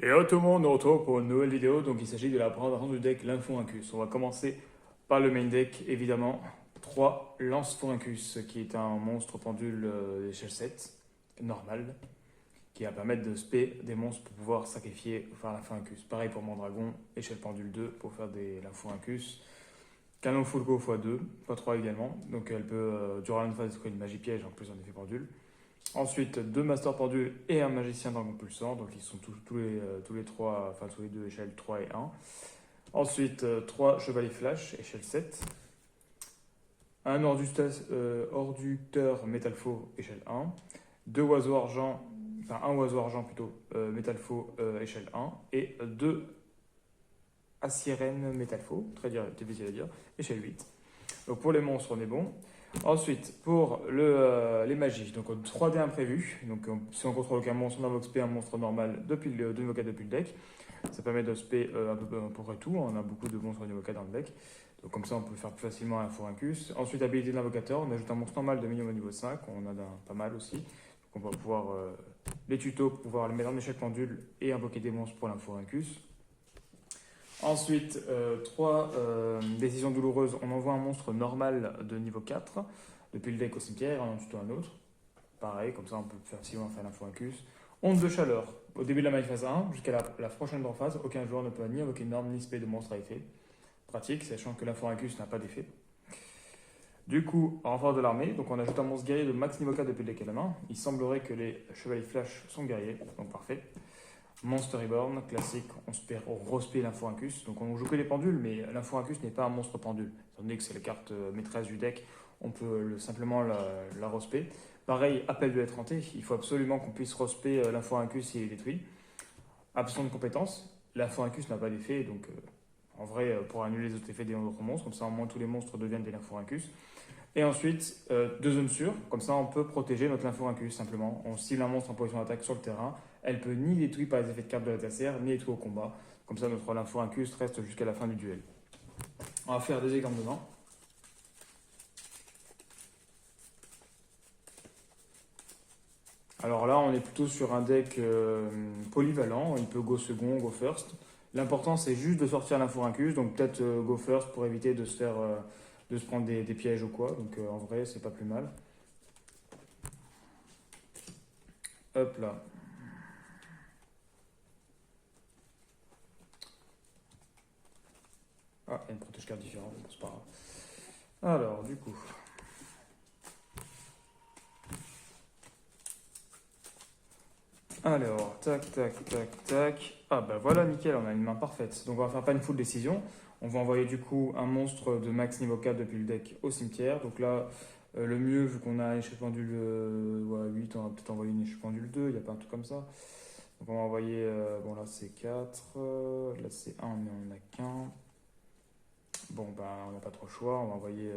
Et à tout le monde, on se retrouve pour une nouvelle vidéo. Donc il s'agit de la présentation du deck Lynfoincus. On va commencer par le main deck, évidemment. 3 Lance-Forancus, qui est un monstre pendule d'échelle 7, normal, qui va permettre de spé des monstres pour pouvoir sacrifier ou faire Lynfoincus. Pareil pour Mandragon, échelle pendule 2 pour faire des Lynfoincus. Canon full go x2, pas 3 également. Donc elle peut, durant une phase, détruire une magie piège en plus en effet pendule. Ensuite, deux Masters Pendule et un Magicien Dragon Pulsant. Donc, ils sont tous les trois, enfin, tous les deux, échelle 3 et 1. Ensuite, trois Chevaliers Flash, échelle 7. Un Orducteur Métal Faux, échelle 1. Deux Oiseaux Argent, enfin, un Oiseau Argent plutôt, Métal Faux, échelle 1. Et deux Assirène Métal Faux, très difficile à dire, échelle 8. Donc, pour les monstres, on est bon. Ensuite, pour les magies, donc 3D imprévu. Donc, si on contrôle aucun monstre, on invoque spé un monstre normal depuis de l'invocat depuis le deck. Ça permet de spé un peu pour tout. On a beaucoup de monstres d'invocat dans le deck. Donc, comme ça, on peut faire plus facilement un Forancus. Ensuite, habilité de l'invocateur. On ajoute un monstre normal de minimum au niveau 5. On en a pas mal aussi. Donc, on va pouvoir les tutos pour pouvoir les mettre en échelle pendule et invoquer des monstres pour l'Inforancus. Ensuite, 3 décisions douloureuses. On envoie un monstre normal de niveau 4 depuis le deck au cimetière et on en tuto un autre. Pareil, comme ça on peut facilement faire l'Infoincus. Onde de chaleur. Au début de la main phase 1, jusqu'à la prochaine draw phase, aucun joueur ne peut ni invoquer une norme ni spé de monstre à effet. Pratique, sachant que l'Infoincus n'a pas d'effet. Du coup, renfort de l'armée, donc on ajoute un monstre guerrier de max niveau 4 depuis le deck à la main. Il semblerait que les chevaliers flash sont guerriers, donc parfait. Monster Reborn, classique, on respect l'Infoincus. Donc on joue que les pendules, mais l'Infoincus n'est pas un monstre pendule. Étant donné que c'est la carte maîtresse du deck, on peut simplement la respect. Pareil, appel de lettre hantée, il faut absolument qu'on puisse respect l'Infoincus s'il est détruit. Absence de compétence, l'Infoincus n'a pas d'effet, donc en vrai, pour annuler les autres effets des autres monstres, comme ça au moins tous les monstres deviennent des Lynfoincus. Et ensuite, deux zones sûres, comme ça on peut protéger notre Lynfoincus simplement. On cible un monstre en position d'attaque sur le terrain, elle peut ni détruire par les effets de carte de l'adversaire, ni détruire au combat. Comme ça notre Lynfoincus reste jusqu'à la fin du duel. On va faire des exemples dedans. Alors là, on est plutôt sur un deck polyvalent, il peut go second, go first. L'important c'est juste de sortir l'Infoincus, donc peut-être go first pour éviter de se faire de se prendre des pièges ou quoi. Donc en vrai, c'est pas plus mal. Hop là. Ah, il y a une protège carte différente, c'est pas grave. Alors, du coup. Alors, tac, tac, tac, tac. Ah bah voilà, nickel, on a une main parfaite. Donc on va faire pas une full décision. On va envoyer du coup un monstre de max niveau 4 depuis le deck au cimetière. Donc là, le mieux, vu qu'on a une échelle pendule 8, on va peut-être envoyer une échelle pendule 2, il n'y a pas un truc comme ça. Donc on va envoyer, bon là c'est 4, là c'est 1 mais on n'a qu'un. Bon bah on n'a pas trop le choix, on va envoyer,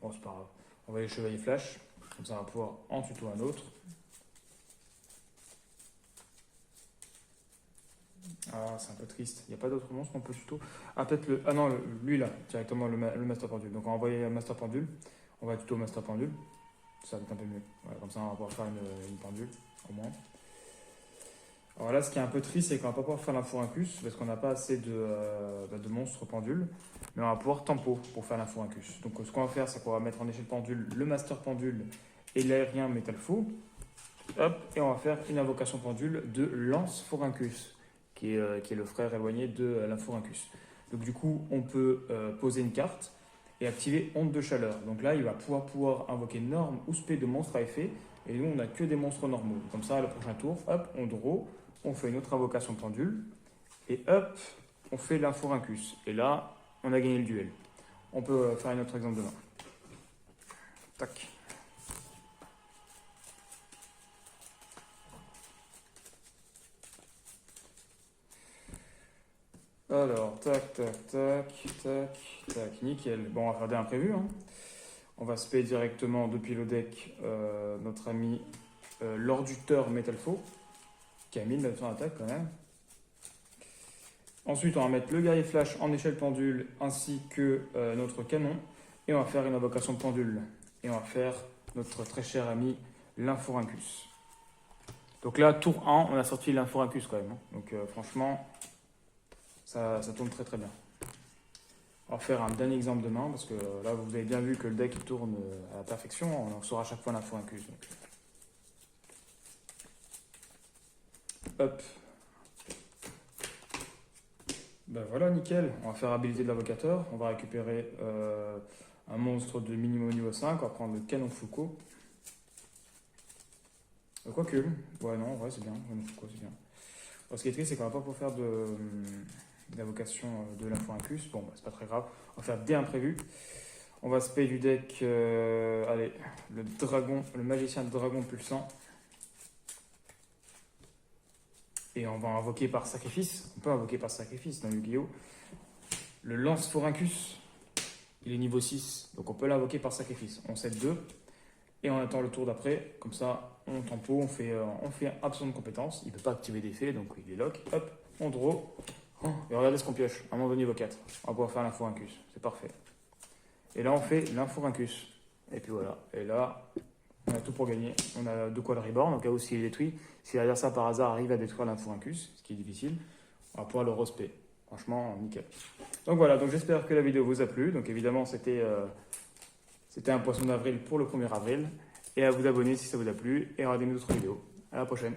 bon c'est pas grave, on va envoyer le chevalier flash, comme ça on va pouvoir en tuto un autre. Ah, c'est un peu triste. Il n'y a pas d'autre monstre qu'on peut tuto. Ah, peut-être le. Ah non, lui là, directement le Master Pendule. Donc on va envoyer un Master Pendule. On va tuto Master Pendule. Ça va être un peu mieux. Voilà, comme ça, on va pouvoir faire une pendule, au moins. Alors là, ce qui est un peu triste, c'est qu'on va pas pouvoir faire l'Infoincus parce qu'on n'a pas assez de monstres pendules. Mais on va pouvoir tempo pour faire l'Infoincus. Donc ce qu'on va faire, c'est qu'on va mettre en échelle pendule le Master Pendule et l'aérien Métal Faux. Hop, et on va faire une invocation pendule de Lance Forancus, qui est le frère éloigné de l'Inforancus. Donc du coup, on peut poser une carte et activer Onde de chaleur. Donc là, il va pouvoir invoquer norme ou spé de monstre à effet. Et nous, on n'a que des monstres normaux. Comme ça, le prochain tour, hop, on draw, on fait une autre invocation pendule. Et hop, on fait l'Inforancus. Et là, on a gagné le duel. On peut faire un autre exemple demain. Tac. Alors, tac, tac, tac, tac, tac, nickel. Bon, on va faire des imprévus, hein. On va spé directement depuis le deck notre ami l'Orducteur Métal Faux, qui a 1900 attaques quand même. Ensuite, on va mettre le guerrier flash en échelle pendule ainsi que notre canon. Et on va faire une invocation pendule. Et on va faire notre très cher ami l'Inforancus. Donc là, tour 1, on a sorti l'Inforancus quand même. Hein. Donc franchement, ça tourne très très bien. On va faire un dernier exemple demain, parce que là, vous avez bien vu que le deck il tourne à la perfection. On sort à chaque fois l'Inforancus. Hop. Ben voilà, nickel. On va faire habilité de l'invocateur. On va récupérer un monstre de minimum niveau 5. On va prendre le canon Foucault. Quoique, ouais, non, ouais, c'est bien. Canon Foucault, c'est bien. Alors, ce qui est triste, c'est qu'on va pas pouvoir faire d'invocation de l'Inforancus. Bon, bah, c'est pas très grave. On va faire des imprévus. On va se payer du deck, allez, le dragon, le magicien de dragon pulsant. Et on va invoquer par sacrifice. On peut invoquer par sacrifice dans Yu-Gi-Oh! Le lance-Forancus, il est niveau 6, donc on peut l'invoquer par sacrifice. On set 2 et on attend le tour d'après. Comme ça, on tempo, on fait absence de compétence. Il ne peut pas activer d'effet, donc il est lock. Hop, on draw. Oh, et regardez ce qu'on pioche. À un moment donné, niveau 4. On va pouvoir faire l'Inforancus. C'est parfait. Et là, on fait l'Inforancus. Et puis voilà. Et là, on a tout pour gagner. On a de quoi le reborn, au cas où s'il est détruit. Si l'adversaire par hasard arrive à détruire l'Inforancus, ce qui est difficile, on va pouvoir le respect. Franchement, nickel. Donc voilà, donc j'espère que la vidéo vous a plu. Donc évidemment, c'était un poisson d'avril pour le 1er avril. Et à vous abonner si ça vous a plu. Et regardez mes autres vidéos. À la prochaine.